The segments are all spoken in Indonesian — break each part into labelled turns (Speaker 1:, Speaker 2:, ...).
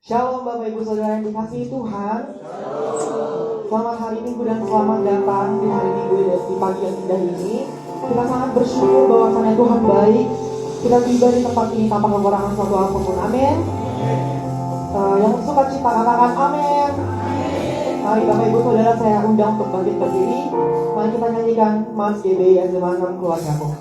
Speaker 1: Shalom Bapak Ibu Saudara yang dikasihi Tuhan. Selamat hari Minggu dan selamat datang di hari Minggu di pagi yang indah ini. Kita sangat bersyukur bahwasannya Tuhan baik. Kita tiba di tempat ini tanpa kekurangan suatu apapun. Amin. Yang suka cita katakan amin. Mari Bapak Ibu Saudara saya undang untuk bangkit berdiri. Mari kita nyanyikan Mas GB yang Keluargaku.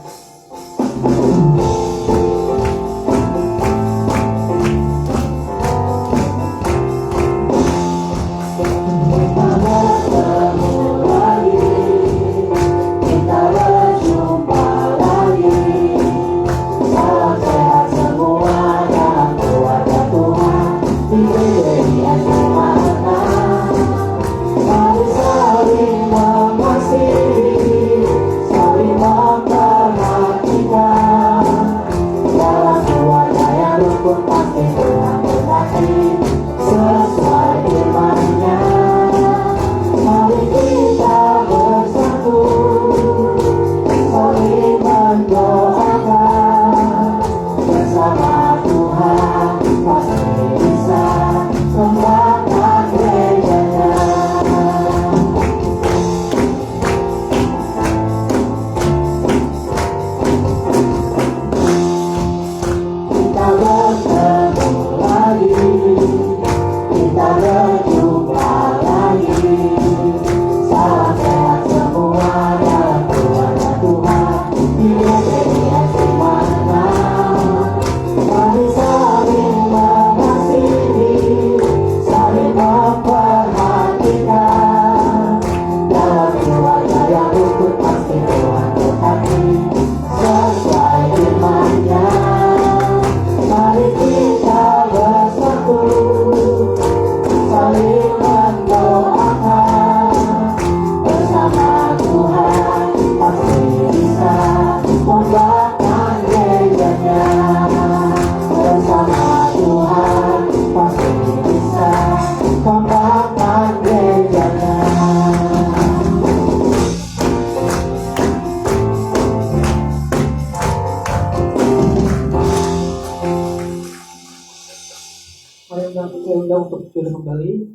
Speaker 1: Untuk duduk kembali.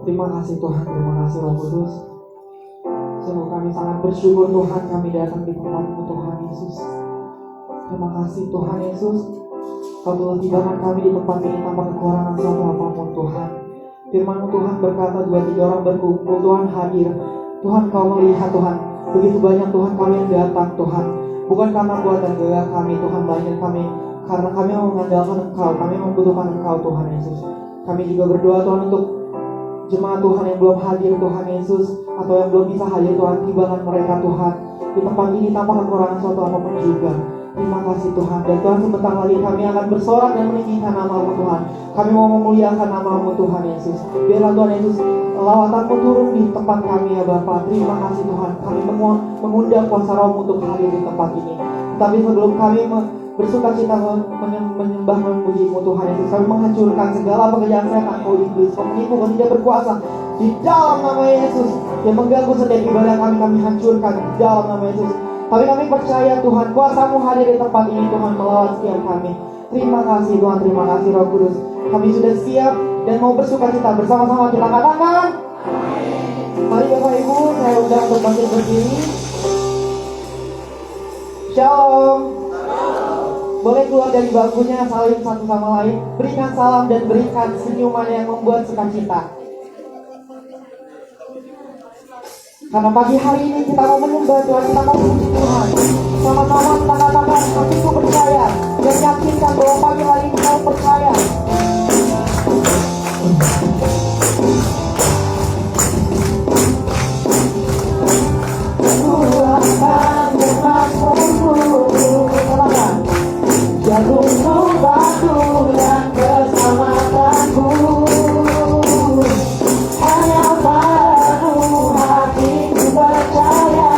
Speaker 1: Terima kasih Tuhan, terima kasih Roh Kudus. Sungguh kami sangat bersyukur Tuhan kami datang di tempat-Mu Tuhan Yesus. Terima kasih Tuhan Yesus, Kau telah tibakan kami di tempat ini tanpa kekurangan suatu apapun Tuhan. Firman-Mu Tuhan berkata 2-3 orang berkumpul, Tuhan hadir. Tuhan Kau melihat Tuhan, begitu banyak Tuhan kami yang datang Tuhan. Bukan karena kuat dan gagah kami Tuhan, banyak kami karena kami mengandalkan Engkau, kami membutuhkan Engkau Tuhan Yesus. Kami juga berdoa Tuhan untuk jemaat Tuhan yang belum hadir Tuhan Yesus, atau yang belum bisa hadir Tuhan, tibakan mereka Tuhan di tempat ini tanpa kekurangan suatu apapun juga. Terima kasih Tuhan. Dan Tuhan sebentar lagi kami akan bersorak dan meninggikan nama-Mu Tuhan. Kami mau memuliakan nama-Mu Tuhan Yesus. Biarlah Tuhan Yesus lawatan-Mu turun di tempat kami ya Bapa. Terima kasih Tuhan. Kami mengundang kuasa Roh-Mu untuk hadir di tempat ini. Tapi sebelum kami bersuka cita menyembah memuji-Mu Tuhan Yesus, kami menghancurkan segala pekerjaan setan, iblis, penipu, yang tidak berkuasa di dalam nama Yesus yang mengganggu setiap ibadah kami hancurkan di dalam nama Yesus. Tapi kami percaya Tuhan, kuasa-Mu hadir di tempat ini Tuhan, melawat setiap kami. Terima kasih Tuhan, terima kasih Roh Kudus. Kami sudah siap dan mau bersuka cita bersama-sama, kita katakan mari Bapak Ibu, saya undang untuk bangkit berdiri. Shalom. Boleh keluar dari bangkunya, saling satu sama lain, berikan salam dan berikan senyuman yang membuat sukacita. Karena pagi hari ini kita mau menyembah Tuhan, kita mau memuji Tuhan. Sama-sama kita katakan, hatiku percaya, dan yakinkan bahwa pagi hari ini kau percaya. Tuhan katakan, jatuh batu dan keselamatanku hanya padamu hatiku percaya.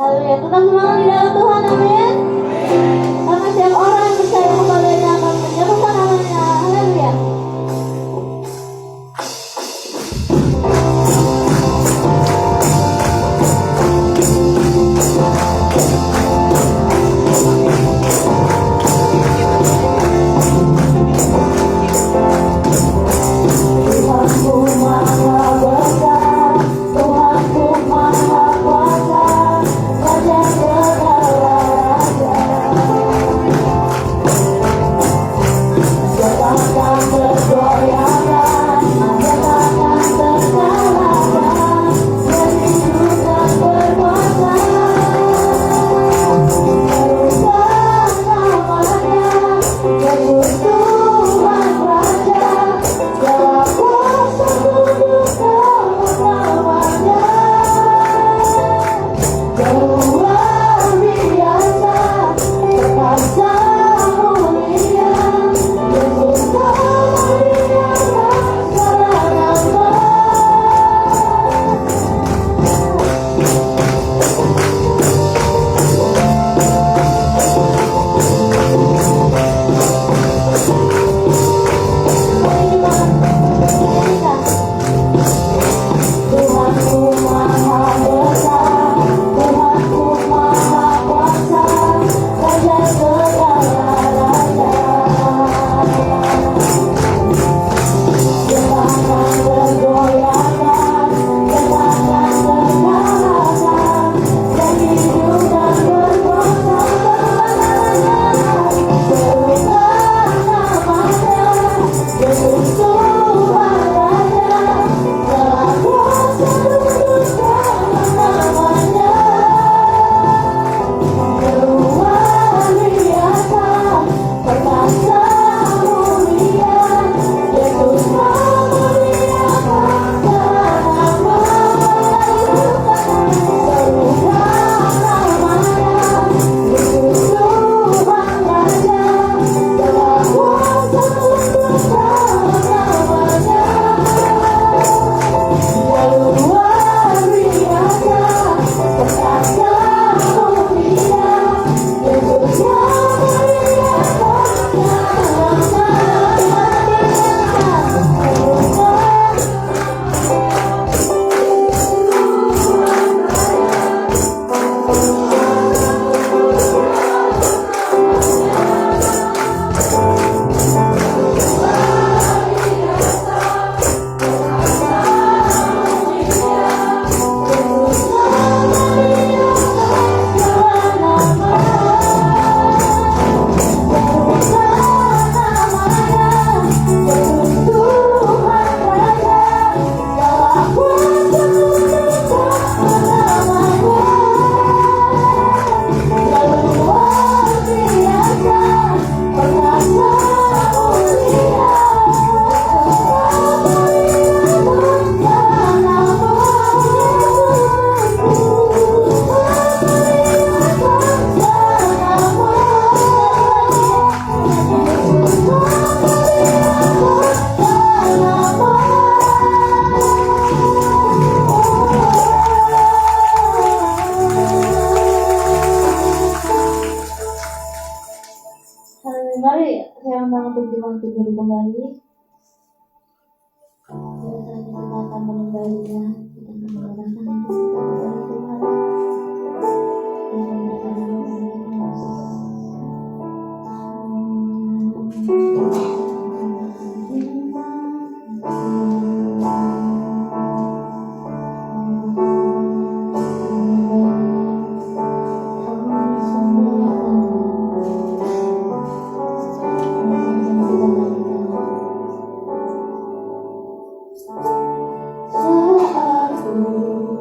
Speaker 2: Haleluya, tetap semangat di dalam Tuhan, amin. Karena setiap orang yang percaya kepadanya akan menyerahkan namanya. Haleluya. Untuk kembali, saat kita akan mengembalinya, kita akan mengadakan hidup kita kepada Tuhan. Saat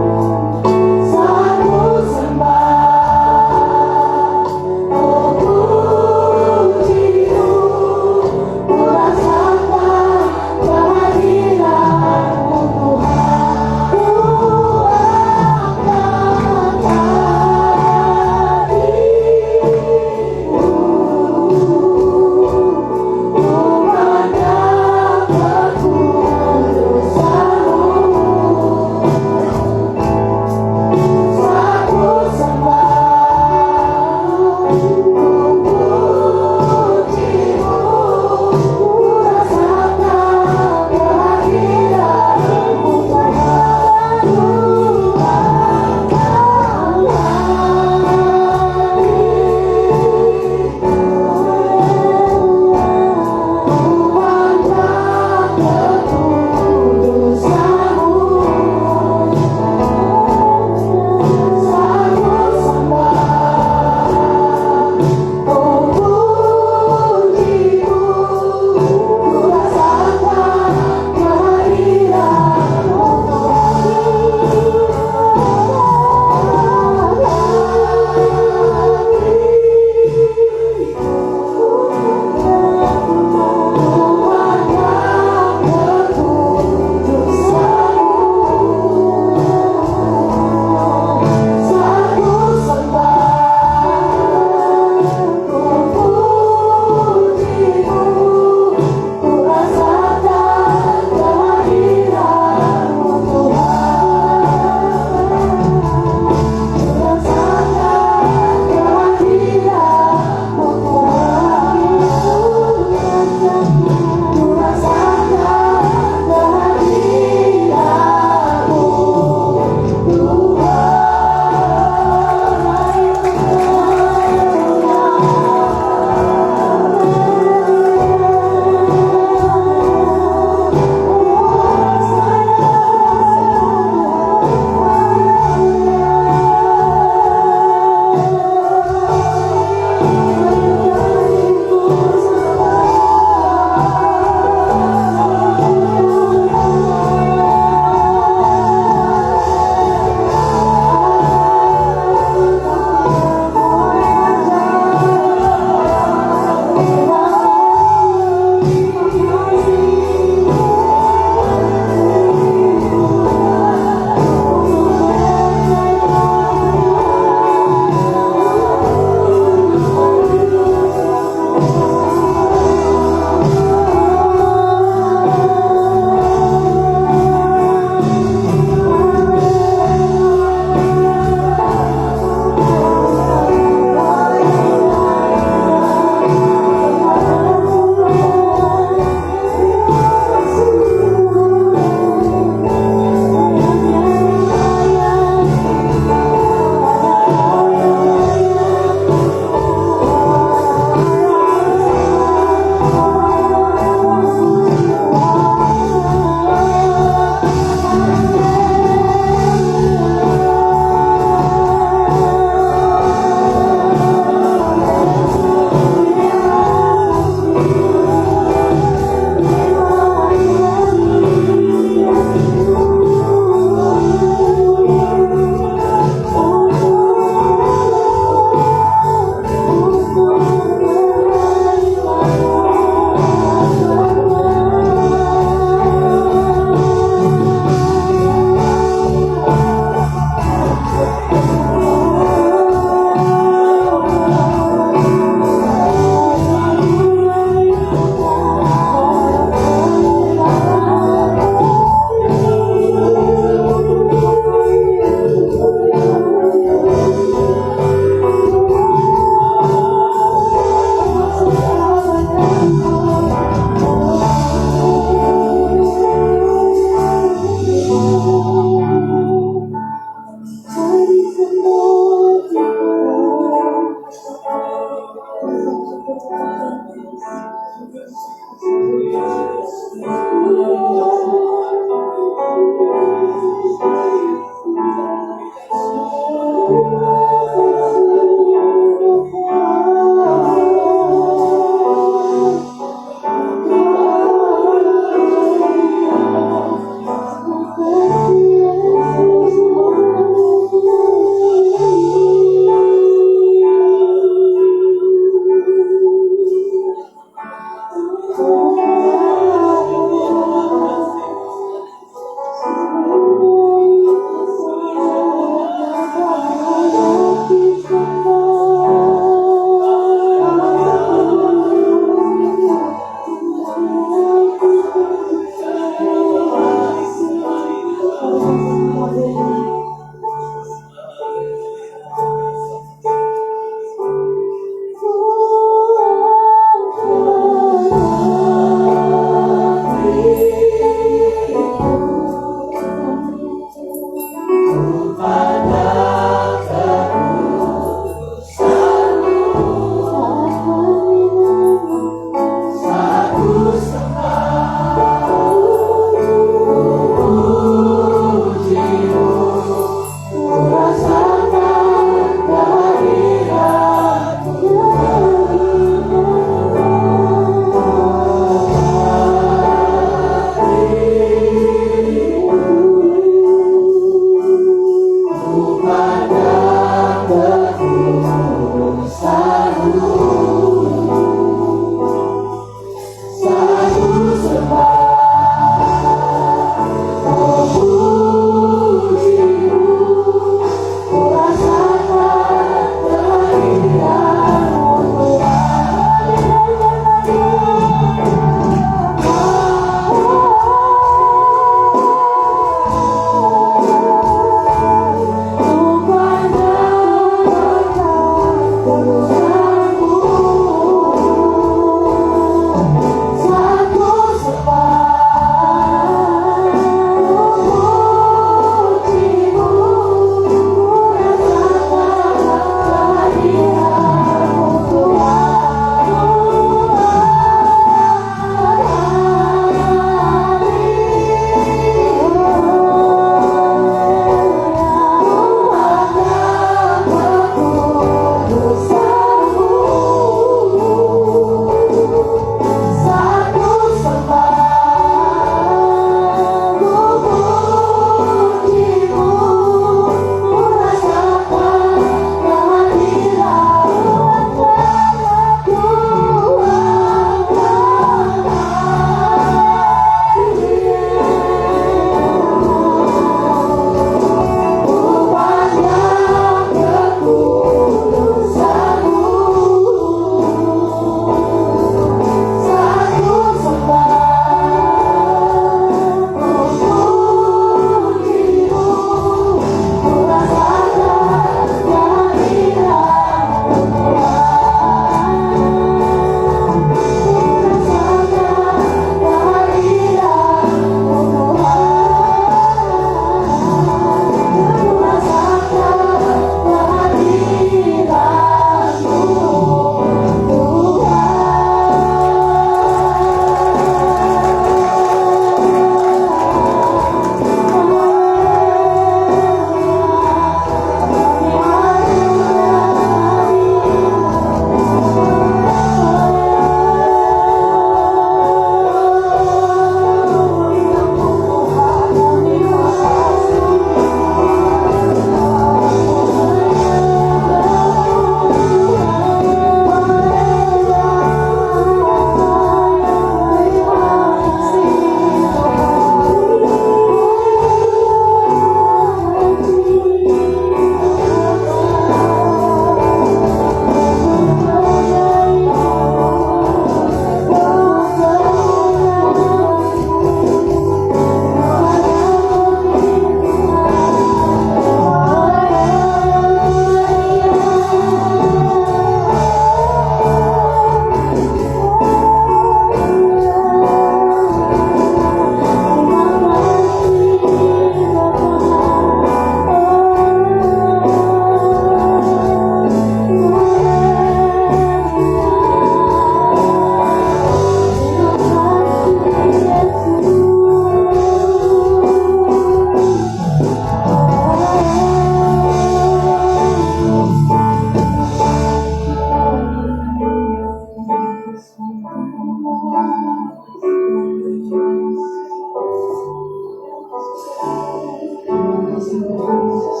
Speaker 1: kasih Tuhan Yesus.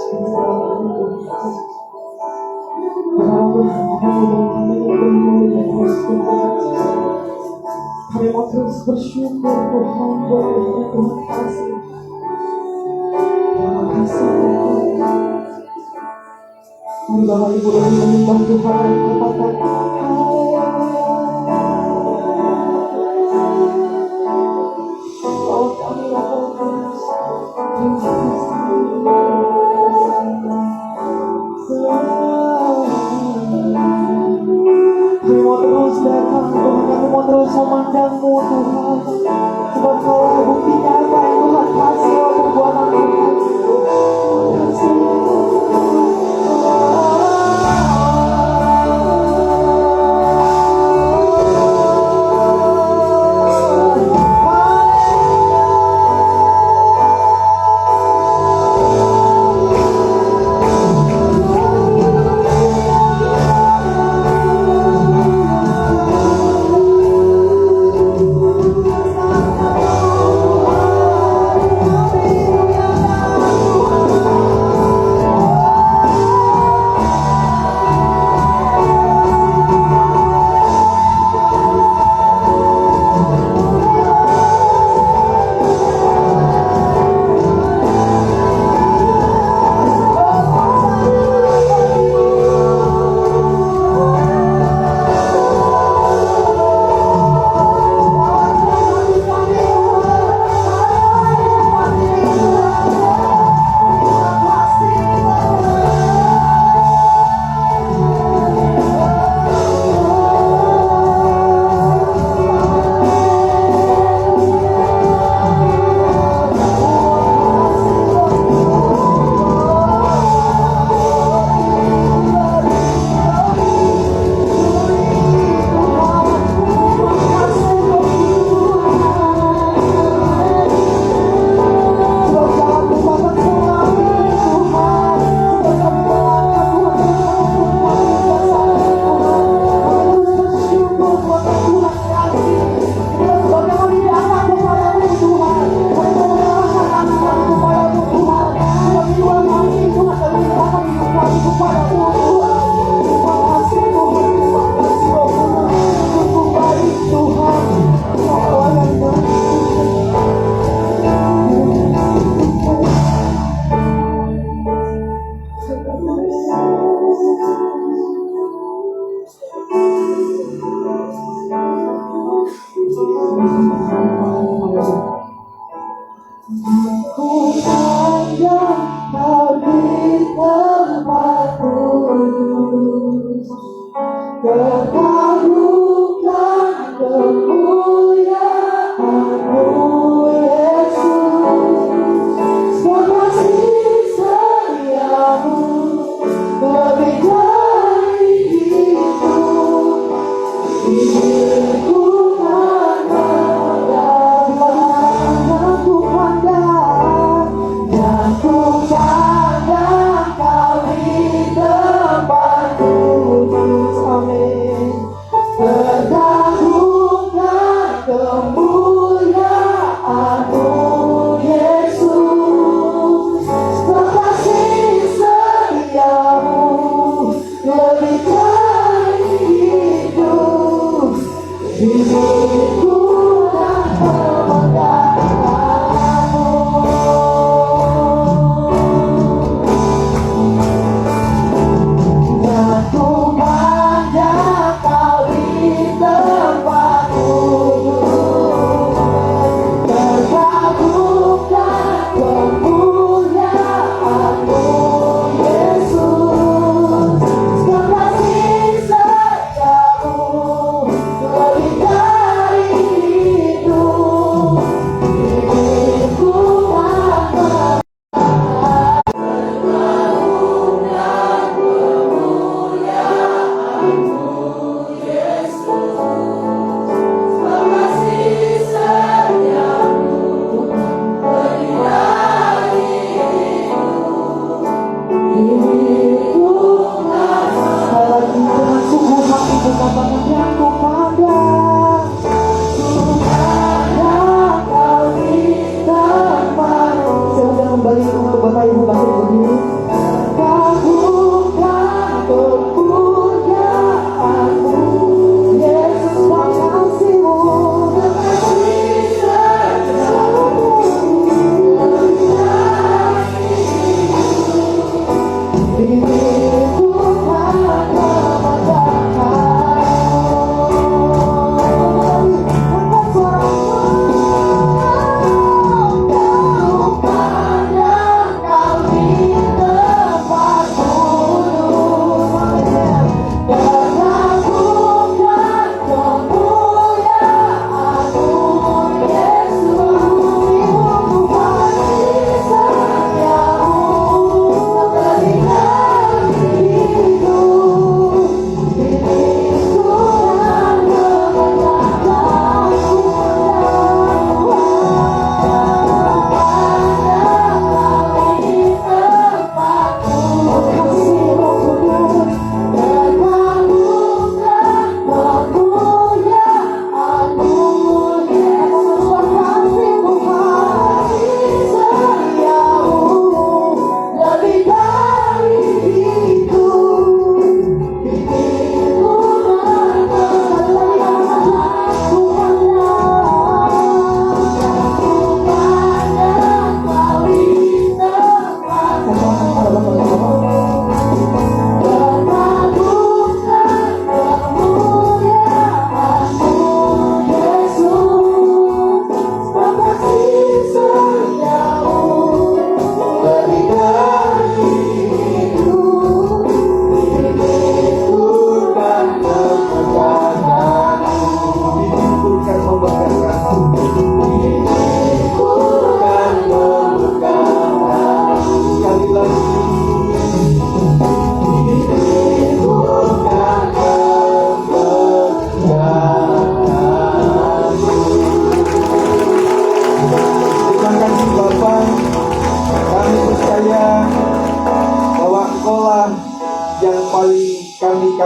Speaker 1: Berharap Tuhan kami bermulia terus Tuhan Yesus. Kami mau terus bersyukur Tuhan boleh Tuhan kasih. Terima kasih Tuhan. Mari Bapak Ibu dan menyembah Tuhan, katakan haleluya. Oh kami lakukan terima kasih. Kami mau terus datang Tuhan, kami mau terus memandang-Mu Tuhan. Sebab Kau bukti nyata yang Tuhan kasih lewat perbuatan Tuhan. Terima kasih. Aku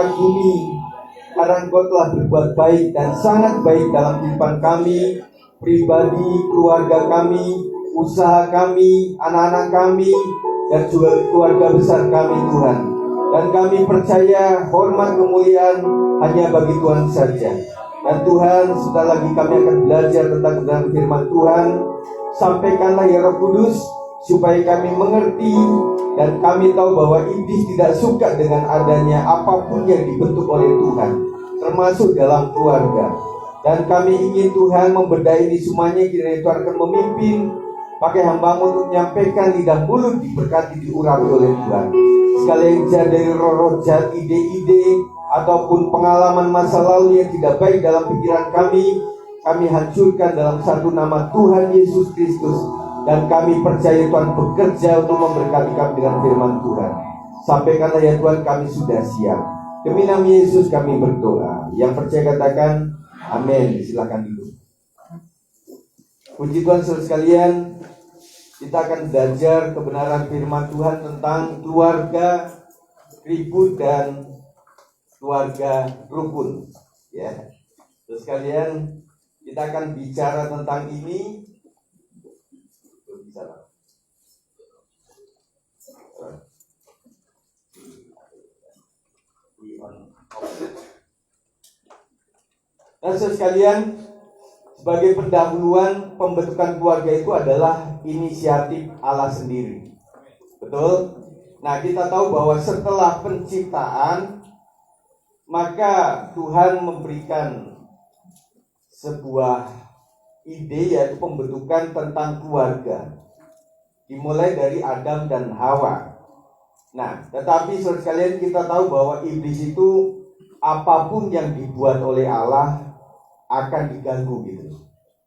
Speaker 3: langit bumi, karena Engkau telah berbuat baik dan sangat baik dalam kehidupan kami, pribadi, keluarga kami, usaha kami, anak-anak kami, dan juga keluarga besar kami Tuhan. Dan kami percaya hormat kemuliaan hanya bagi Tuhan saja. Dan Tuhan, sebentar lagi kami akan belajar tentang kebenaran firman Tuhan. Sampaikanlah ya Roh Kudus, supaya kami mengerti dan kami tahu bahwa iblis tidak suka dengan adanya apapun yang dibentuk oleh Tuhan, termasuk dalam keluarga. Dan kami ingin Tuhan membedahi ini semuanya, kiranya Tuhan akan memimpin pakai hamba-Mu untuk menyampaikan, lidah mulut diberkati, diurapi oleh Tuhan. Segala yang jahat dari roh-roh jahat, ide-ide ataupun pengalaman masa lalu yang tidak baik dalam pikiran kami hancurkan dalam satu nama Tuhan Yesus Kristus. Dan kami percaya Tuhan bekerja untuk memberkati kami dengan firman Tuhan. Sampaikanlah ya Tuhan, kami sudah siap. Demi nama Yesus kami berdoa. Yang percaya katakan amin. Silakan duduk. Puji Tuhan saudara sekalian, kita akan belajar kebenaran firman Tuhan tentang keluarga ribut dan keluarga rukun. Ya, terus sekalian, kita akan bicara tentang ini. Nah, saudara sekalian, sebagai pendahuluan pembentukan keluarga itu adalah inisiatif Allah sendiri. Betul? Nah, kita tahu bahwa setelah penciptaan, maka Tuhan memberikan sebuah ide, yaitu pembentukan tentang keluarga. Dimulai dari Adam dan Hawa. Nah, tetapi saudara sekalian, kita tahu bahwa iblis itu apapun yang dibuat oleh Allah akan diganggu gitu,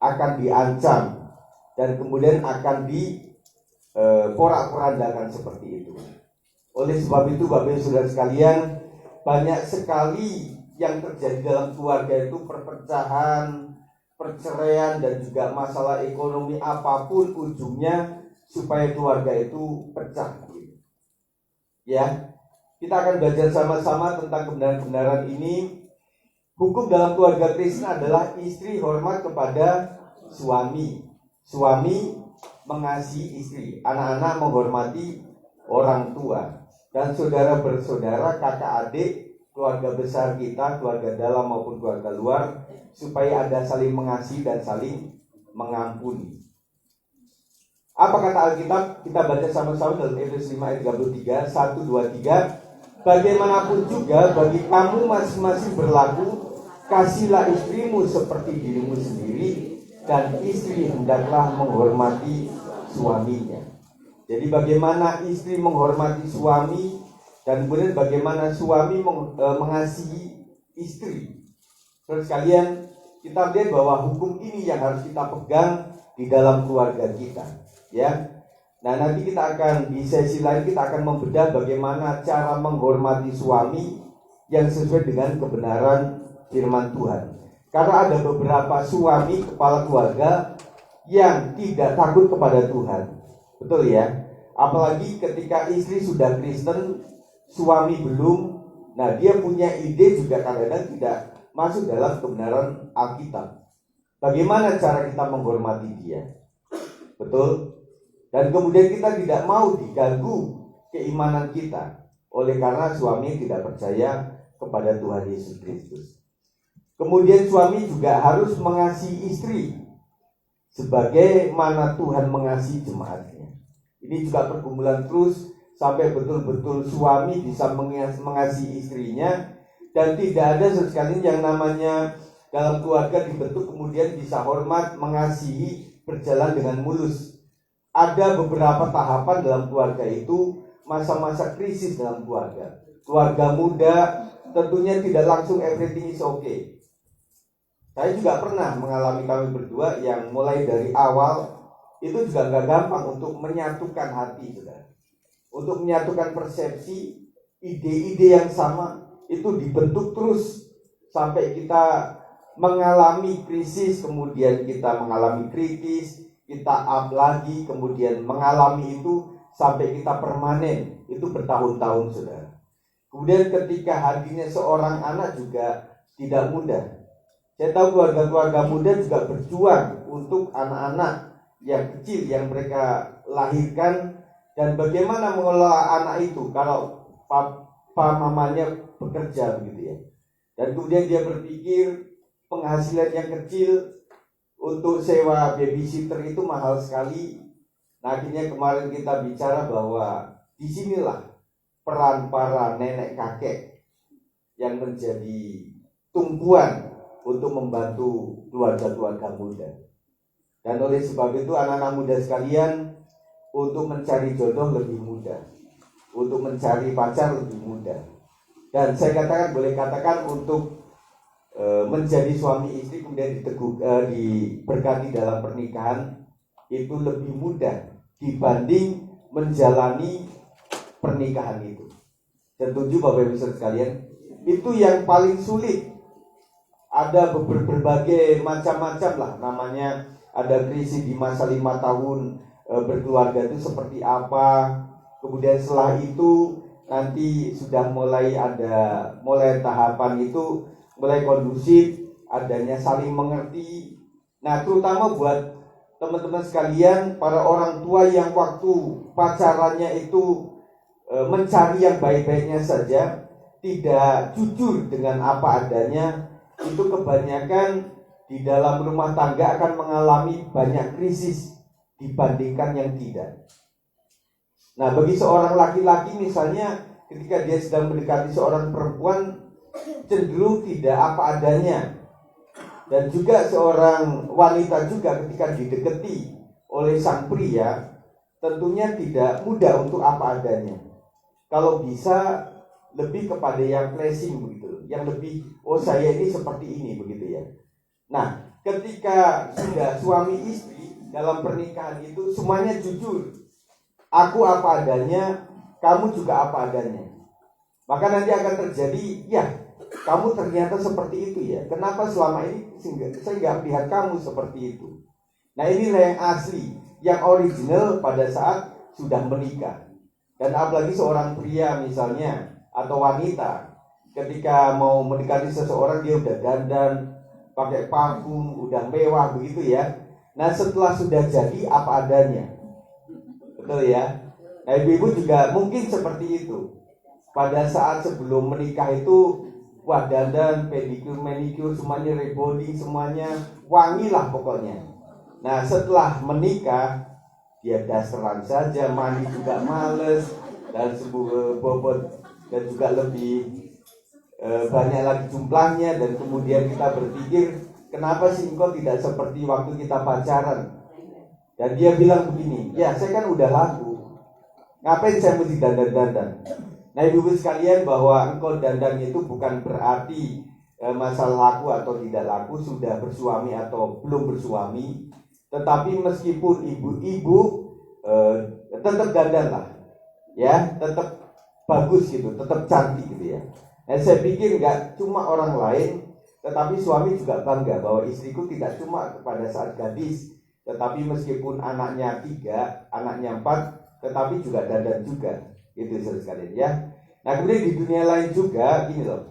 Speaker 3: akan diancam, dan kemudian akan diporak-porandakan seperti itu. Oleh sebab itu, Bapak Ibu Saudara sekalian, banyak sekali yang terjadi dalam keluarga itu, perpecahan, perceraian, dan juga masalah ekonomi apapun ujungnya supaya keluarga itu pecah. Ya, kita akan belajar sama-sama tentang kebenaran-kebenaran ini. Hukum dalam keluarga Kristen adalah istri hormat kepada suami, suami mengasihi istri, anak-anak menghormati orang tua, dan saudara bersaudara, kakak adik, keluarga besar kita, keluarga dalam maupun keluarga luar, supaya ada saling mengasihi dan saling mengampuni. Apa kata Alkitab? Kita baca sama-sama dalam Efesus 5 ayat 33, 1, 2, 3. Bagaimanapun juga bagi kamu masing-masing berlaku, kasihlah istrimu seperti dirimu sendiri, dan istri hendaklah menghormati suaminya. Jadi bagaimana istri menghormati suami, dan kemudian bagaimana suami mengasihi istri. Terus sekalian, kita lihat bahwa hukum ini yang harus kita pegang di dalam keluarga kita, ya. Nah, nanti kita akan di sesi lain kita akan membedah bagaimana cara menghormati suami yang sesuai dengan kebenaran firman Tuhan. Karena ada beberapa suami kepala keluarga yang tidak takut kepada Tuhan. Betul ya? Apalagi ketika istri sudah Kristen, suami belum. Nah, dia punya ide juga kadang-kadang tidak masuk dalam kebenaran Alkitab. Bagaimana cara kita menghormati dia? Betul? Dan kemudian kita tidak mau diganggu keimanan kita oleh karena suami tidak percaya kepada Tuhan Yesus Kristus. Kemudian suami juga harus mengasihi istri sebagaimana Tuhan mengasihi jemaatnya. Ini juga pergumulan terus sampai betul-betul suami bisa mengasihi istrinya, dan tidak ada sekali yang namanya dalam keluarga dibentuk kemudian bisa hormat, mengasihi, berjalan dengan mulus. Ada beberapa tahapan dalam keluarga itu, masa-masa krisis dalam keluarga. Keluarga muda tentunya tidak langsung everything is okay. Saya juga pernah mengalami, kami berdua yang mulai dari awal itu juga nggak gampang untuk menyatukan hati, saudara. Untuk menyatukan persepsi, ide-ide yang sama itu dibentuk terus sampai kita mengalami krisis, kemudian kita mengalami kritis, kita up lagi, kemudian mengalami itu sampai kita permanen, itu bertahun-tahun, saudara. Kemudian ketika hadirnya seorang anak juga tidak mudah. Saya tahu keluarga-keluarga muda juga berjuang untuk anak-anak yang kecil yang mereka lahirkan, dan bagaimana mengelola anak itu kalau papa mamanya bekerja begitu ya. Dan kemudian dia berpikir penghasilan yang kecil untuk sewa babysitter itu mahal sekali. Nah, akhirnya kemarin kita bicara bahwa disinilah peran para nenek kakek yang menjadi tumpuan untuk membantu keluarga-keluarga muda. Dan oleh sebab itu anak-anak muda sekalian, untuk mencari jodoh lebih mudah, untuk mencari pacar lebih mudah. Dan saya katakan, boleh katakan untuk menjadi suami istri kemudian diberkati dalam pernikahan itu lebih mudah dibanding menjalani pernikahan itu. Setuju Bapak Ibu sekalian? Itu yang paling sulit. Ada berbagai macam-macam lah namanya. Ada krisis di masa 5 tahun berkeluarga itu seperti apa. Kemudian setelah itu nanti sudah mulai tahapan itu mulai kondusif, adanya saling mengerti. Nah, terutama buat teman-teman sekalian, para orang tua yang waktu pacarannya itu mencari yang baik-baiknya saja, tidak jujur dengan apa adanya, itu kebanyakan di dalam rumah tangga akan mengalami banyak krisis dibandingkan yang tidak. Nah, bagi seorang laki-laki misalnya, ketika dia sedang mendekati seorang perempuan, cenderung tidak apa adanya. Dan juga seorang wanita juga ketika didekati oleh sang pria, tentunya tidak mudah untuk apa adanya. Kalau bisa lebih kepada yang pleasing begitu, yang lebih, oh saya ini seperti ini begitu ya. Nah, ketika sudah suami istri dalam pernikahan itu semuanya jujur. Aku apa adanya, kamu juga apa adanya. Maka nanti akan terjadi, ya kamu ternyata seperti itu ya. Kenapa selama ini saya nggak melihat kamu seperti itu. Nah, inilah yang asli, yang original pada saat sudah menikah. Dan apalagi seorang pria misalnya atau wanita, ketika mau mendekati seseorang dia udah dandan, pakai parfum, udah mewah begitu ya. Nah, setelah sudah jadi apa adanya. Betul ya. Nah, ibu-ibu juga mungkin seperti itu. Pada saat sebelum menikah itu, wah dandan, pedicure, manicure, semuanya rebonding, semuanya wangi lah pokoknya. Nah, setelah menikah, dia dasaran saja, mandi juga males, dan sebuah bobot dan juga lebih banyak lagi jumlahnya. Dan kemudian kita berpikir, kenapa sih engkau tidak seperti waktu kita pacaran? Dan dia bilang begini, ya saya kan udah laku, ngapain saya mesti dandan-dandan? Nah, ibu-ibu sekalian, bahwa engkau dandan itu bukan berarti masalah laku atau tidak laku, sudah bersuami atau belum bersuami. Tetapi meskipun ibu-ibu tetap dandan lah, ya, tetap bagus gitu, tetap cantik gitu ya. Nah, saya pikir nggak cuma orang lain, tetapi suami juga bangga bahwa istriku tidak cuma pada saat gadis, tetapi meskipun anaknya 3, anaknya 4, tetapi juga dandan juga. Itu sekalian ya. Nah, kemudian di dunia lain juga gini loh.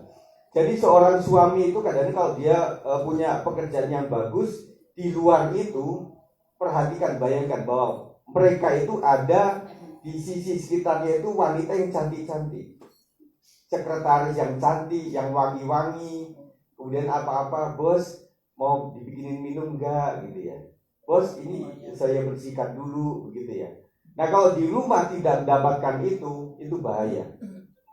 Speaker 3: Jadi seorang suami itu kadang-kadang kalau dia punya pekerjaan yang bagus, di luar itu perhatikan, bayangkan bahwa mereka itu ada di sisi sekitarnya itu wanita yang cantik-cantik, sekretaris yang cantik, yang wangi-wangi. Kemudian apa-apa, bos mau dibikinin minum enggak gitu ya. Bos, ini saya bersihkan dulu begitu ya. Nah, kalau di rumah tidak mendapatkan itu bahaya.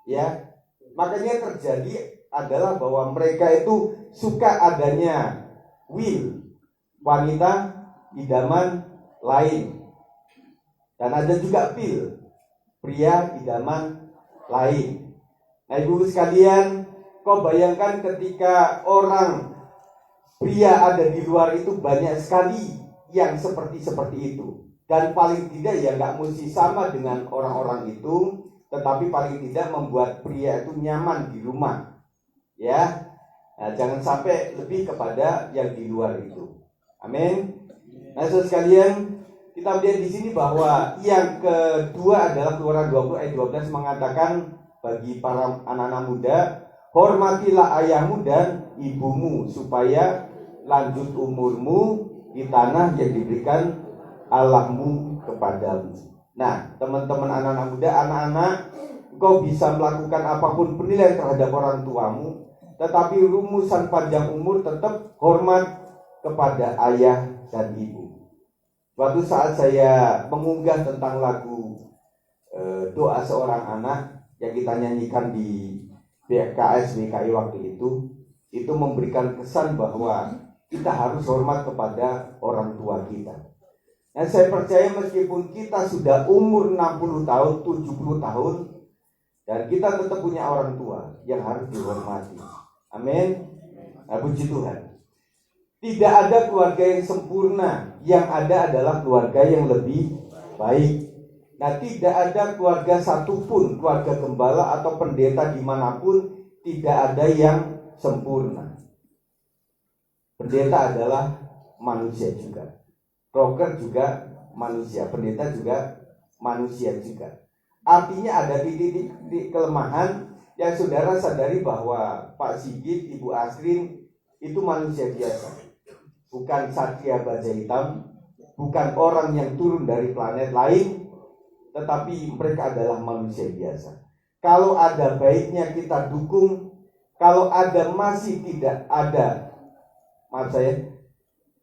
Speaker 3: Ya. Makanya terjadi adalah bahwa mereka itu suka adanya wanita idaman lain. Dan ada juga pria idaman lain. Nah, ibu sekalian, kau bayangkan ketika orang pria ada di luar itu banyak sekali yang seperti itu. Dan paling tidak ya nggak mesti sama dengan orang-orang itu, tetapi paling tidak membuat pria itu nyaman di rumah. Ya, nah, jangan sampai lebih kepada yang di luar itu. Amin. Nah, saudara sekalian, kita lihat di sini bahwa yang kedua adalah Keluaran 20 ayat 12 mengatakan, bagi para anak-anak muda, hormatilah ayahmu dan ibumu supaya lanjut umurmu di tanah yang diberikan Allahmu kepadamu. Nah, teman-teman anak-anak muda, anak-anak, kau bisa melakukan apapun penilaian terhadap orang tuamu, tetapi rumusan panjang umur tetap hormat kepada ayah dan ibu. Suatu saat saya mengunggah tentang lagu doa seorang anak yang kita nyanyikan di BKS BKI waktu itu memberikan kesan bahwa kita harus hormat kepada orang tua kita. Dan saya percaya meskipun kita sudah umur 60 tahun, 70 tahun, dan kita tetap punya orang tua yang harus dihormati. Amin. Nah, puji Tuhan. Tidak ada keluarga yang sempurna, yang ada adalah keluarga yang lebih baik. Nah, tidak ada keluarga satupun, keluarga gembala atau pendeta dimanapun, tidak ada yang sempurna. Pendeta adalah manusia juga, rocker juga manusia, pendeta juga manusia juga. Artinya ada titik-titik kelemahan yang saudara sadari bahwa Pak Sigit, Ibu Asrin itu manusia biasa. Bukan satria baja hitam, bukan orang yang turun dari planet lain, tetapi mereka adalah manusia biasa. Kalau ada baiknya kita dukung, kalau ada masih tidak ada, maaf saya,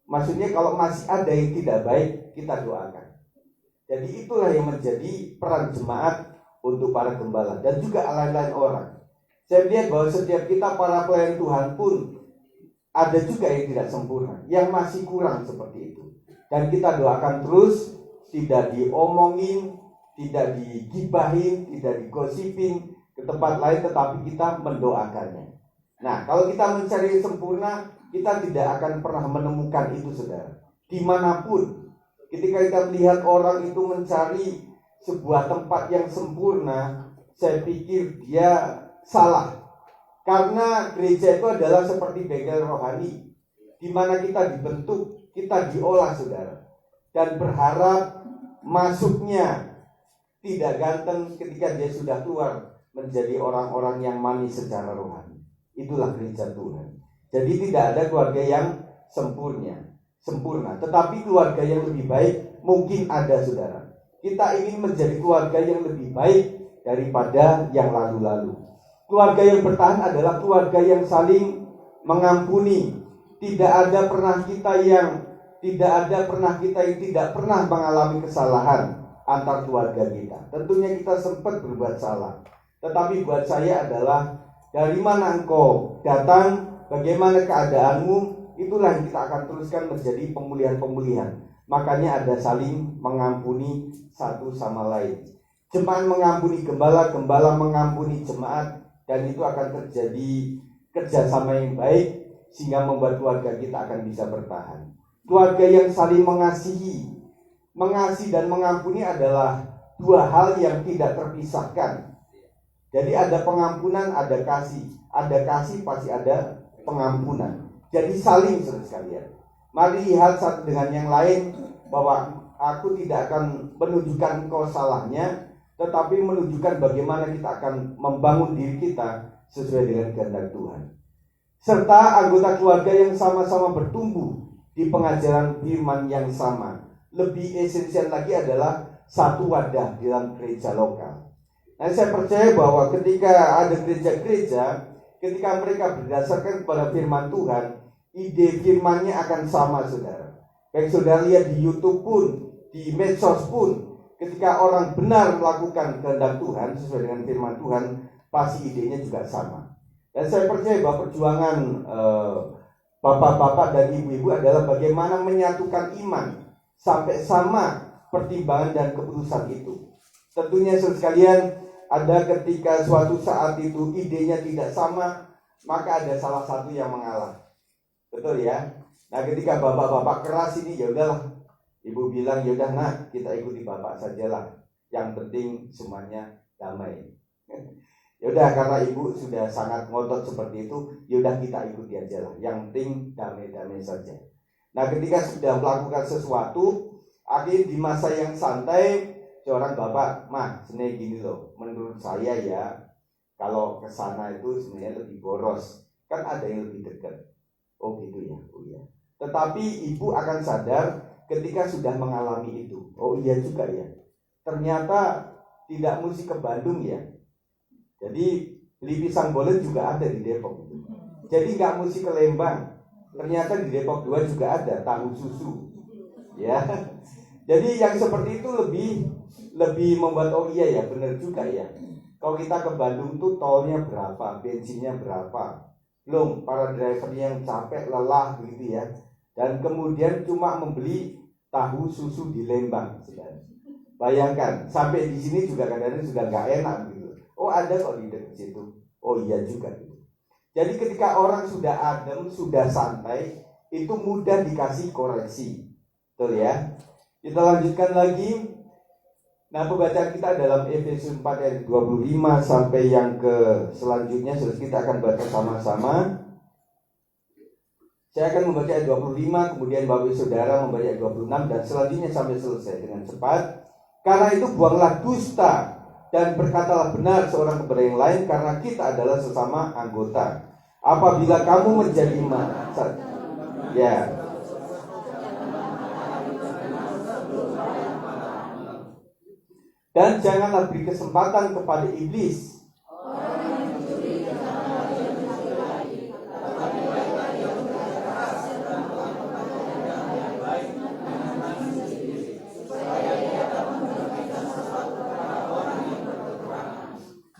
Speaker 3: maksudnya kalau masih ada yang tidak baik, kita doakan. Jadi itulah yang menjadi peran jemaat untuk para gembala dan juga lain-lain orang. Saya lihat bahwa setiap kita para pelayan Tuhan pun ada juga yang tidak sempurna, yang masih kurang seperti itu. Dan kita doakan terus, tidak diomongin, tidak digibahin, tidak digosipin ke tempat lain, tetapi kita mendoakannya. Nah, kalau kita mencari yang sempurna, kita tidak akan pernah menemukan itu, saudara. Dimanapun, ketika kita melihat orang itu mencari sebuah tempat yang sempurna, saya pikir dia salah. Karena gereja itu adalah seperti bengkel rohani, di mana kita dibentuk, kita diolah, saudara. Dan berharap masuknya tidak ganteng ketika dia sudah keluar menjadi orang-orang yang manis secara rohani. Itulah gereja Tuhan. Jadi tidak ada keluarga yang sempurna. Tetapi keluarga yang lebih baik mungkin ada, saudara. Kita ingin menjadi keluarga yang lebih baik daripada yang lalu-lalu. Keluarga yang bertahan adalah keluarga yang saling mengampuni. Tidak ada pernah kita yang tidak pernah mengalami kesalahan antar keluarga kita. Tentunya kita sempat berbuat salah. Tetapi buat saya adalah dari mana engkau datang, bagaimana keadaanmu, itulah yang kita akan teruskan menjadi pemulihan-pemulihan. Makanya ada saling mengampuni satu sama lain. Jemaat mengampuni gembala, gembala mengampuni jemaat. Dan itu akan terjadi kerjasama yang baik, sehingga membuat keluarga kita akan bisa bertahan. Keluarga yang saling mengasihi dan mengampuni adalah dua hal yang tidak terpisahkan. Jadi ada pengampunan, ada kasih pasti ada pengampunan. Jadi saling, saudara sekalian. Mari lihat satu dengan yang lain, bahwa aku tidak akan menunjukkan engkau salahnya, tetapi menunjukkan bagaimana kita akan membangun diri kita sesuai dengan kehendak Tuhan. Serta anggota keluarga yang sama-sama bertumbuh di pengajaran firman yang sama. Lebih esensial lagi adalah satu wadah dalam gereja lokal. Nah, saya percaya bahwa ketika ada gereja-gereja, ketika mereka berdasarkan kepada firman Tuhan, ide firmannya akan sama, saudara. Baik saudara lihat di YouTube pun, di medsos pun, ketika orang benar melakukan kehendak Tuhan sesuai dengan firman Tuhan, pasti idenya juga sama. Dan saya percaya bahwa perjuangan bapak-bapak dan ibu-ibu adalah bagaimana menyatukan iman sampai sama pertimbangan dan keputusan itu. Tentunya saudara sekalian, ada ketika suatu saat itu idenya tidak sama, maka ada salah satu yang mengalah. Betul ya? Nah, ketika bapak-bapak keras ini, ya udahlah. Ibu bilang, yaudah nak, kita ikuti bapak sajalah. Yang penting semuanya damai. Yaudah, karena ibu sudah sangat ngotot seperti itu, yaudah kita ikuti aja lah. Yang penting damai-damai saja. Nah, ketika sudah melakukan sesuatu, akhirnya di masa yang santai, seorang bapak, mah, sebenarnya gini loh, menurut saya ya, Kalau ke sana itu sebenarnya lebih boros, kan ada yang lebih dekat. Oh gitu ya, oh iya. Tetapi ibu akan sadar ketika sudah mengalami itu. Oh iya juga ya. Ternyata tidak mesti ke Bandung ya. Jadi beli pisang bolet juga ada di Depok. Jadi nggak mesti ke Lembang. Ternyata di Depok 2 juga ada tahu susu. Ya. Jadi yang seperti itu lebih membuat oh iya ya, benar juga ya. Kalau kita ke Bandung tuh tolnya berapa, bensinnya berapa. Belum para driver yang capek, lelah gitu ya. Dan kemudian cuma membeli tahu susu di Lembang. Bayangkan, sampai di sini juga kadang-kadang sudah nggak enak gitu. Oh ada kok di dekat situ. Oh iya juga gitu. Jadi ketika orang sudah adem, sudah santai, itu mudah dikasih koreksi. Betul ya? Kita lanjutkan lagi. Nah, pembacaan kita dalam Efesus 4 ayat 25 sampai yang ke selanjutnya sudah kita akan baca sama-sama. Saya akan membaca ayat 25, kemudian Bapak Ibu Saudara membaca ayat 26 dan selanjutnya sampai selesai dengan cepat. Karena itu buanglah dusta dan berkatalah benar seorang kepada yang lain, karena kita adalah sesama anggota. Apabila kamu menjadi ya. Dan janganlah beri kesempatan kepada iblis.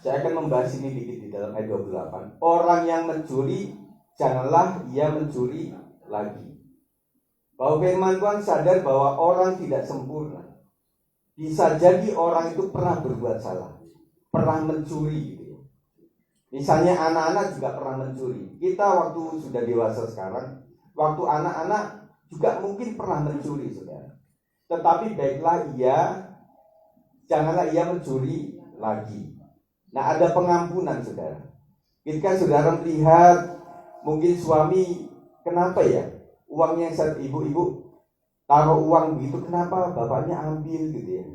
Speaker 3: Saya akan membahas ini dikit di dalam ayat 28. Orang yang mencuri, janganlah ia mencuri lagi. Bahwa firman Tuhan sadar bahwa orang tidak sempurna. Bisa jadi orang itu pernah berbuat salah, pernah mencuri gitu ya. Misalnya anak-anak juga pernah mencuri. Kita waktu sudah dewasa sekarang, waktu anak-anak juga mungkin pernah mencuri, saudara. Tetapi baiklah janganlah ia mencuri lagi. Nah, ada pengampunan, saudara. Ketika saudara melihat mungkin suami, kenapa ya uangnya saat ibu-ibu taruh uang gitu, kenapa bapaknya ambil gitu ya?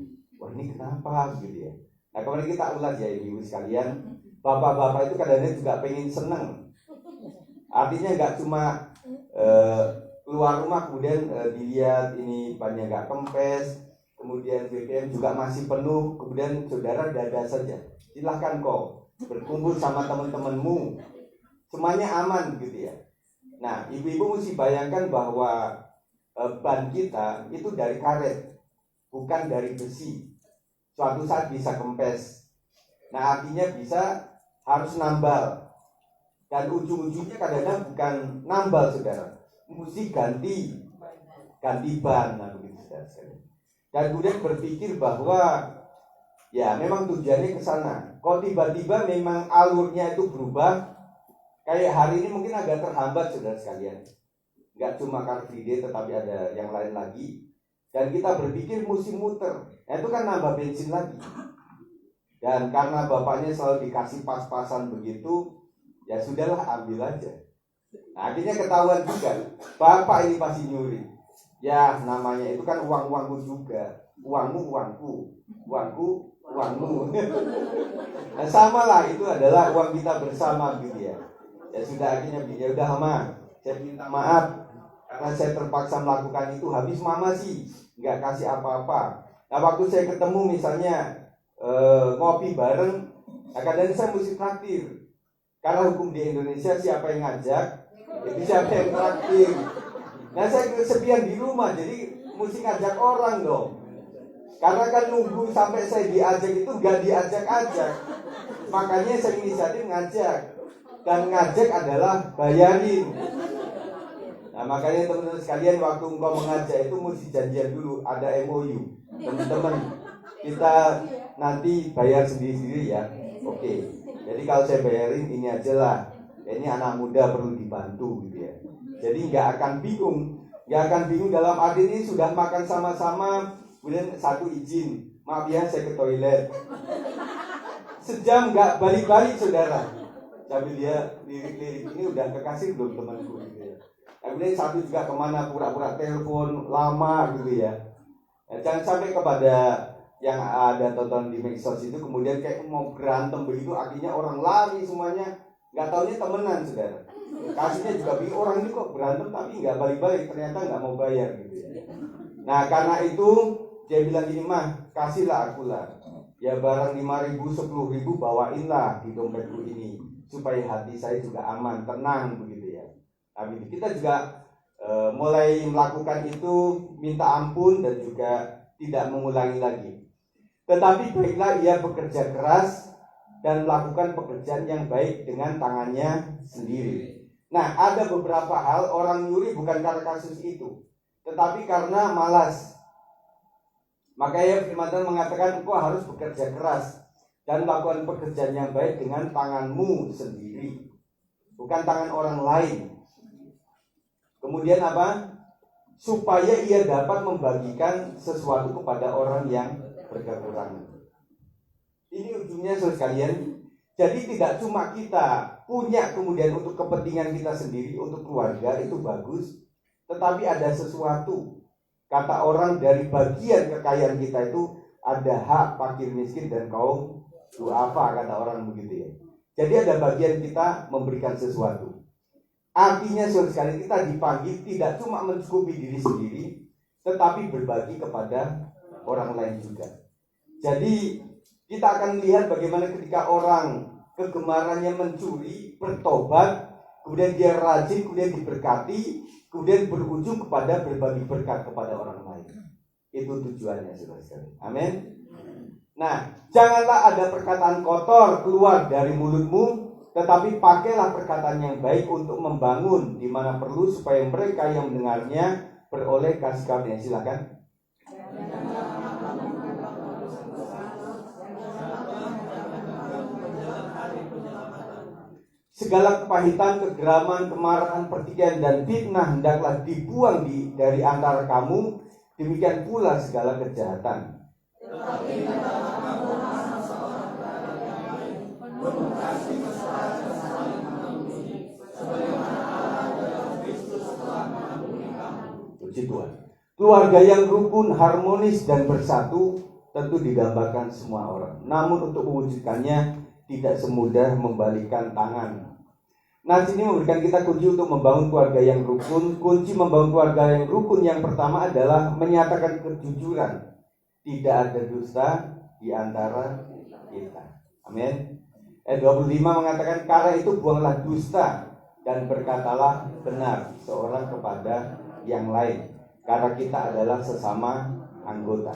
Speaker 3: Wah ini kenapa gitu ya? Nah kemarin kita ulas ya ibu sekalian, bapak-bapak itu kadang-kadang juga pengen seneng. Artinya nggak cuma keluar rumah kemudian dilihat ini banyak nggak kempes, kemudian BBM juga masih penuh, kemudian saudara dada saja. Silahkan kok berkumpul sama teman-temanmu, semuanya aman gitu ya. Nah ibu-ibu mesti bayangkan bahwa ban kita itu dari karet, bukan dari besi. Suatu saat bisa kempes. Nah artinya harus nambal. Dan ujung-ujungnya kadang-kadang bukan nambal, saudara, mesti ganti ban. Nah begitu, saudara. Dan kemudian berpikir bahwa ya memang tujuannya ke sana. Kalau tiba-tiba memang alurnya itu berubah, kayak hari ini mungkin agak terhambat, saudara sekalian. Gak cuma Car Free Day tetapi ada yang lain lagi. Dan kita berpikir mesti muter. Nah, itu kan nambah bensin lagi. Dan karena bapaknya selalu dikasih pas-pasan begitu, ya sudahlah ambil aja. Nah, akhirnya ketahuan juga, bapak ini pasti nyuri. Ya namanya itu kan uang-uangku juga. Uangmu uangku, uangku uangmu. Nah sama lah, itu adalah uang kita bersama gitu ya. Ya sudah akhirnya ya udah mama, saya minta maaf karena saya terpaksa melakukan itu. Habis mama sih nggak kasih apa-apa. Nah waktu saya ketemu misalnya ngopi bareng, kadang-kadang saya mesti traktir. Karena hukum di Indonesia siapa yang ngajak, itu siapa yang traktir. Nah saya kesepian di rumah, jadi mesti ngajak orang dong. Karena kan nunggu sampai saya diajak itu nggak diajak-ajak. Makanya saya inisiatif ngajak. Dan ngajak adalah bayarin. Nah makanya teman-teman sekalian, waktu engkau mengajak itu mesti janjian dulu, ada MOU. Teman-teman, kita nanti bayar sendiri-sendiri ya. Oke. Jadi kalau saya bayarin ini aja lah. Ini anak muda perlu dibantu gitu ya. Jadi nggak akan bingung dalam arti ini sudah makan sama-sama, kemudian satu izin, maaf ya saya ke toilet. Sejam nggak balik-balik, saudara. Tapi dia lirik-lirik ini udah kekasih belum temanku gitu ya. Kemudian satu juga kemana pura-pura telepon lama gitu ya. Jangan sampai kepada yang ada tonton di medsos itu, kemudian kayak mau berantem begitu, akhirnya orang lari semuanya, nggak taunya temenan, saudara. Kasihnya juga bingung, orang ini kok berantem tapi nggak balik-balik, ternyata nggak mau bayar gitu ya. Nah karena itu dia bilang gini, mah kasihlah aku lah, ya barang 5.000, 10.000 bawainlah di dompetku ini, supaya hati saya juga aman, tenang begitu ya. Tapi kita juga mulai melakukan itu, minta ampun dan juga tidak mengulangi lagi. Tetapi baiklah ia bekerja keras dan melakukan pekerjaan yang baik dengan tangannya sendiri. Nah, ada beberapa hal orang nyuri bukan karena kasus itu, tetapi karena malas. Makanya firman Tuhan mengatakan engkau harus bekerja keras dan melakukan pekerjaan yang baik dengan tanganmu sendiri, bukan tangan orang lain. Kemudian apa? Supaya ia dapat membagikan sesuatu kepada orang yang berkekurangan. Ini ujungnya saudara sekalian. Jadi tidak cuma kita punya kemudian untuk kepentingan kita sendiri, untuk keluarga itu bagus, tetapi ada sesuatu. Kata orang dari bagian kekayaan kita itu ada hak fakir miskin dan kaum duafa, kata orang begitu ya. Jadi ada bagian kita memberikan sesuatu. Artinya saudara sekalian, kita dipanggil tidak cuma mencukupi diri sendiri, tetapi berbagi kepada orang lain juga. Jadi kita akan lihat bagaimana ketika orang kegemarannya mencuri, bertobat, kemudian dia rajin, kemudian diberkati, kemudian berujung kepada berbagi berkat kepada orang lain. Itu tujuannya saudara sekalian. Amin. Nah, janganlah ada perkataan kotor keluar dari mulutmu, tetapi pakailah perkataan yang baik untuk membangun di mana perlu, supaya mereka yang mendengarnya beroleh kasih karunia. Silakan. Segala kepahitan, kegeraman, kemarahan, pertikaian, dan fitnah hendaklah dibuang dari antara kamu. Demikian pula segala kejahatan. Puji Tuhan. Keluarga yang rukun, harmonis, dan bersatu tentu digambarkan semua orang. Namun untuk mewujudkannya tidak semudah membalikkan tangan. Nah, sini memberikan kita kunci untuk membangun keluarga yang rukun. Kunci membangun keluarga yang rukun yang pertama adalah menyatakan kejujuran. Tidak ada dusta di antara kita. Amin. Ayat 25 mengatakan, karena itu buanglah dusta dan berkatalah benar seorang kepada yang lain, karena kita adalah sesama anggota.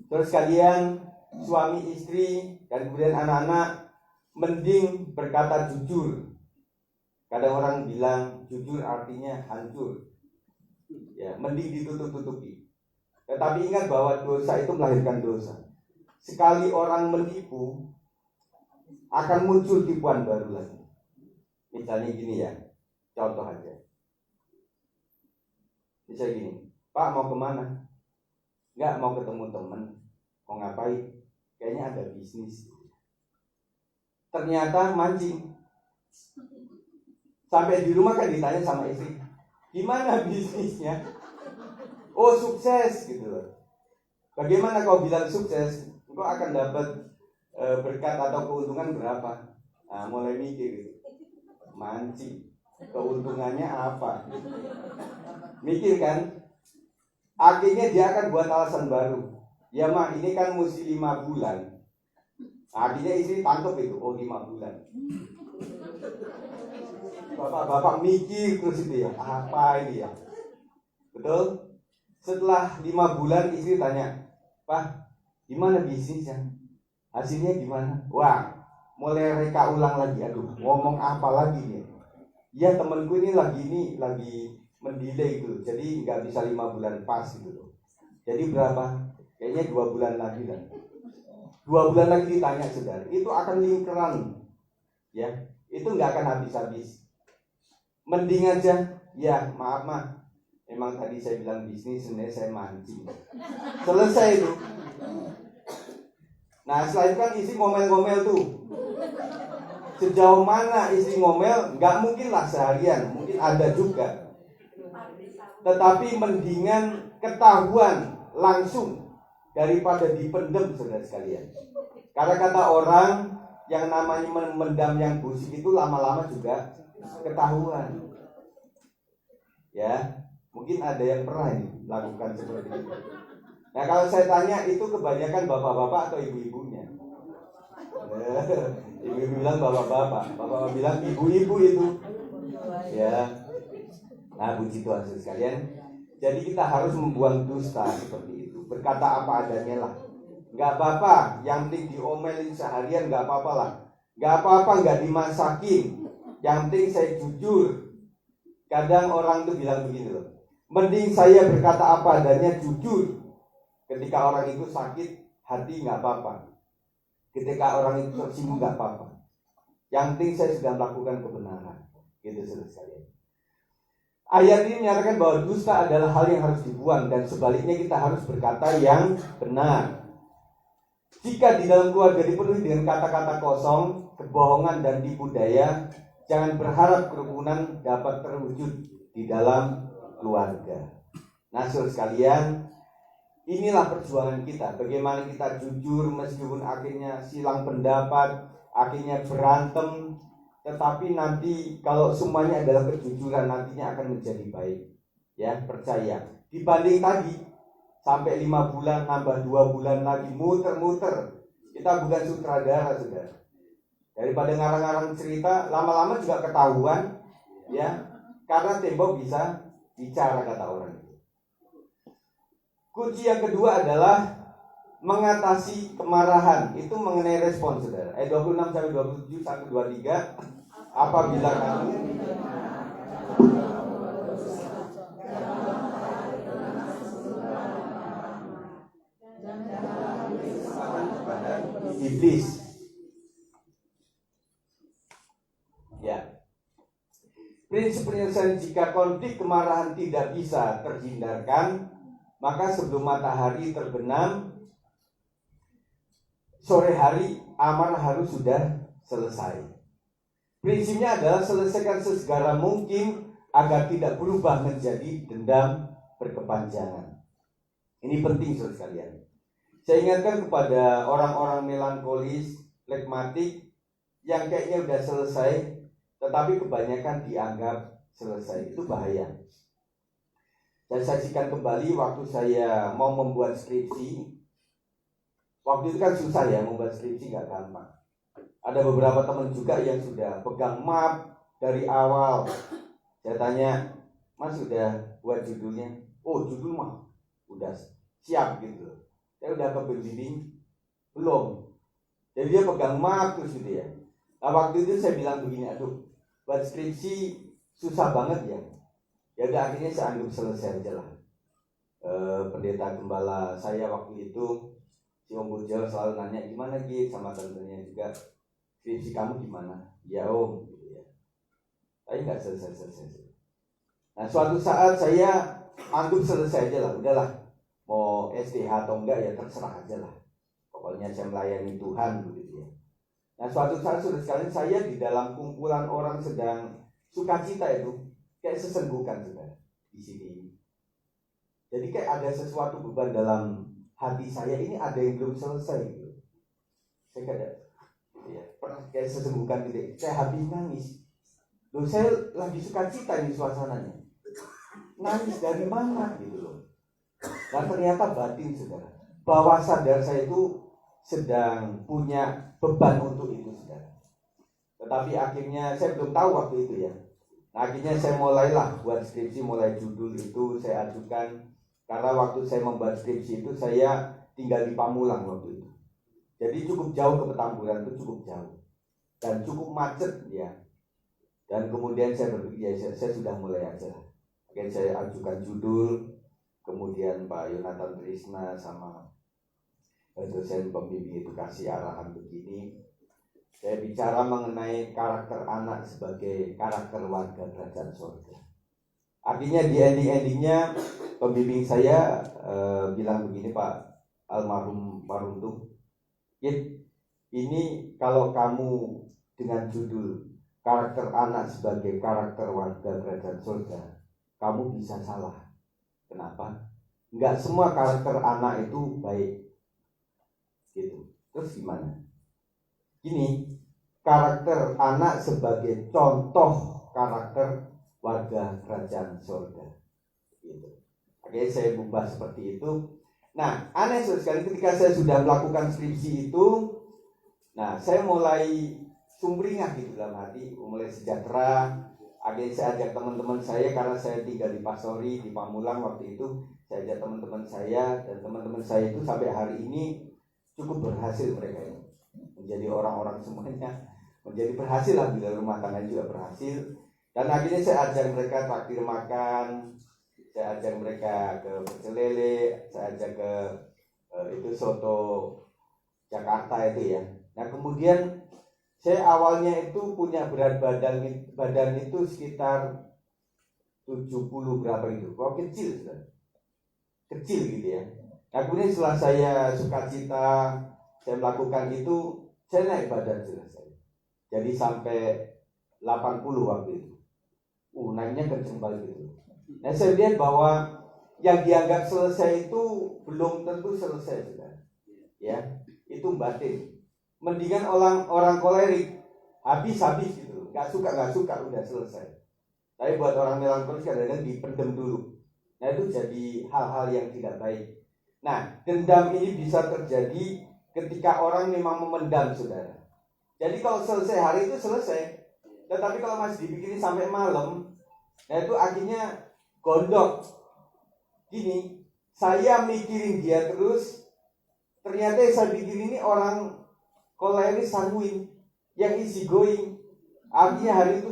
Speaker 3: Terus kalian suami istri dan kemudian anak-anak mending berkata jujur. Kadang orang bilang jujur artinya hancur. Ya, mending ditutup-tutupi. Tetapi ingat bahwa dosa itu melahirkan dosa. Sekali orang menipu, akan muncul tipuan baru lagi. Misalnya gini ya, contoh aja. Misalnya gini, Pak mau kemana? Enggak, mau ketemu teman. Mau ngapain? Kayaknya ada bisnis. Ternyata mancing. Sampai di rumah kan ditanya sama istri, gimana bisnisnya? Oh sukses gitu loh. Bagaimana kau bilang sukses? Kau akan dapat berkat atau keuntungan berapa? Nah, mulai mikir gitu. Mancing, keuntungannya apa? Mikir kan? Akhirnya dia akan buat alasan baru. Ya mah ini kan mesti 5 bulan. Akhirnya istri tangkap itu, oh 5 bulan. Bapak-bapak mikir terus itu ya, apa ini ya? Betul? Setelah 5 bulan istri tanya, Pak, gimana bisnisnya? Hasilnya gimana? Wah, mulai reka ulang lagi. Aduh, ngomong apa lagi nih? Ya temanku ini lagi mendelay gitu, jadi nggak bisa 5 bulan pas gitu. Jadi berapa? Kayaknya 2 bulan lagi lah. 2 bulan lagi ditanya saudara, itu akan lingkaran, ya, itu nggak akan habis-habis. Mending aja, ya maaf mah, memang tadi saya bilang bisnis, sebenarnya saya mancing. Selesai itu. Nah setelah itu kan istri ngomel-ngomel tuh. Sejauh mana istri ngomel, nggak mungkin lah seharian, mungkin ada juga. Tetapi mendingan ketahuan langsung daripada dipendem, saudara sekalian. Karena kata orang, yang namanya memendam yang busuk itu lama-lama juga ketahuan. Ya, mungkin ada yang pernah ini lakukan seperti itu. Nah, kalau saya tanya, itu kebanyakan bapak-bapak atau ibu-ibunya? Ibu-ibu bilang bapak-bapak, bapak bilang ibu-ibu itu. Ya. Nah, puji Tuhan sekalian. Jadi kita harus membuang dusta seperti itu. Berkata apa adanya lah. Gak apa-apa, yang penting diomelin seharian gak apa-apa lah. Gak apa-apa gak dimasakin, yang penting saya jujur. Kadang orang tuh bilang begini loh, mending saya berkata apa adanya, jujur. Ketika orang itu sakit hati gak apa-apa, ketika orang itu tersinggung gak apa-apa, yang penting saya sudah melakukan kebenaran. Gitu saudara sekalian. Ayat ini menyatakan bahwa dusta adalah hal yang harus dibuang, dan sebaliknya kita harus berkata yang benar. Jika di dalam keluarga dipenuhi dengan kata-kata kosong, kebohongan dan tipu daya, jangan berharap kerukunan dapat terwujud di dalam keluarga. Nah, saudara sekalian, inilah perjuangan kita. Bagaimana kita jujur meskipun akhirnya silang pendapat, akhirnya berantem, tetapi nanti kalau semuanya adalah kejujuran, nantinya akan menjadi baik. Ya, percaya. Dibanding tadi sampai 5 bulan, nambah 2 bulan lagi, muter-muter. Kita bukan sutradara, saudara. Daripada ngarang-ngarang cerita, lama-lama juga ketahuan, ya. Karena tembok bisa bicara, kata orang. Kunci yang kedua adalah mengatasi kemarahan. Itu mengenai respon, saudara. 26-27, 1, 2, 3. Apabila kamu iblis. Ya. Prinsip penyelesaian jika konflik kemarahan tidak bisa terhindarkan, maka sebelum matahari terbenam, sore hari amarah harus sudah selesai. Prinsipnya adalah selesaikan sesegera mungkin agar tidak berubah menjadi dendam berkepanjangan. Ini penting, saudara sekalian. Saya ingatkan kepada orang-orang melankolis, flegmatik yang kayaknya udah selesai, tetapi kebanyakan dianggap selesai. Itu bahaya. Saya saksikan kembali waktu saya mau membuat skripsi. Waktu itu kan susah ya, membuat skripsi gak gampang. Ada beberapa teman juga yang sudah pegang map dari awal. Saya tanya, Mas sudah buat judulnya? Oh, judul mah udah siap gitu. Saya udah ke pembimbing, belum. Jadi dia pegang map terus gitu ya. Nah, waktu itu saya bilang begini, aduh, buat skripsi susah banget ya. Ya udah, akhirnya saya anggap selesai aja lah. Pendeta gembala saya waktu itu, si Om Bujal selalu nanya, gimana Git, sama temennya juga, skripsi kamu gimana? Ya Om, gitu ya. Tapi nggak selesai. Nah, suatu saat saya anggap selesai aja lah, udahlah. Mau STH atau enggak ya terserah aja lah. Pokoknya saya melayani Tuhan begitu ya. Nah, suatu saat saudara sekalian, saya di dalam kumpulan orang sedang sukacita itu kayak sesenggukan, saudara, di sini. Jadi kayak ada sesuatu beban dalam hati saya, ini ada yang belum selesai gitu. Saya kayak ya, pernah kayak sesenggukan gitu. Saya habis nangis. Loh, saya lagi sukacita ini suasananya. Nangis dari mana gitu loh. Dan ternyata batin, saudara, bawah sadar saya itu sedang punya beban untuk itu, saudara. Tetapi akhirnya saya belum tahu waktu itu ya. Nah, akhirnya saya mulailah buat skripsi, mulai judul itu saya ajukan. Karena waktu saya membuat skripsi itu saya tinggal di Pamulang waktu itu. Jadi cukup jauh ke Petamburan, itu cukup jauh. Dan cukup macet ya. Dan kemudian saya berpikir, ya, saya sudah mulai aja. Akhirnya saya ajukan judul. Kemudian Pak Yonatan Trisna sama dosen pembimbing itu kasih arahan begini. Saya bicara mengenai karakter anak sebagai karakter warga kerajaan surga. Artinya di ending-endingnya pembimbing saya bilang begini, Pak almarhum Pak Runtuh, ini kalau kamu dengan judul karakter anak sebagai karakter warga kerajaan surga, kamu bisa salah. Kenapa? Enggak semua karakter anak itu baik. terus gimana? Gini, karakter anak sebagai contoh karakter warga kerajaan surga. Gitu. Oke, saya ubah seperti itu. Nah, aneh sekali ketika saya sudah melakukan skripsi itu, nah saya mulai sumringah gitu dalam hati, mulai sejahtera. Akhirnya saya ajak teman-teman saya, karena saya tinggal di Pasori, di Pamulang waktu itu. Saya ajak teman-teman saya, dan teman-teman saya itu sampai hari ini cukup berhasil mereka ini. Menjadi orang-orang semuanya, menjadi berhasil lah, bila rumah tangga juga berhasil. Dan akhirnya saya ajak mereka traktir makan, saya ajak mereka ke pecel lele, saya ajak ke itu soto Jakarta itu ya. Nah kemudian saya awalnya itu punya berat badan itu sekitar 70 berapa itu, kok kecil sudah. Kecil gitu ya. Nah kemudian setelah saya sukacita, saya melakukan itu, saya naik badan sudah saya. Jadi sampai 80 waktu itu. Naiknya kenceng banget gitu. Nah saya lihat bahwa yang dianggap selesai itu belum tentu selesai sudah. Ya, itu batin. Mendingan orang kolerik habis gitu, nggak suka udah selesai. Tapi buat orang melankolis kadang-kadang dipendem dulu. Nah itu jadi hal-hal yang tidak baik. Nah dendam ini bisa terjadi ketika orang memang memendam saudara. Jadi kalau selesai hari itu selesai. Tetapi kalau masih dipikirin sampai malam, nah itu akhirnya gondok. Gini, saya mikirin dia terus, ternyata yang saya pikirin ini orang koleris sanguin, yang easy going. Artinya hari itu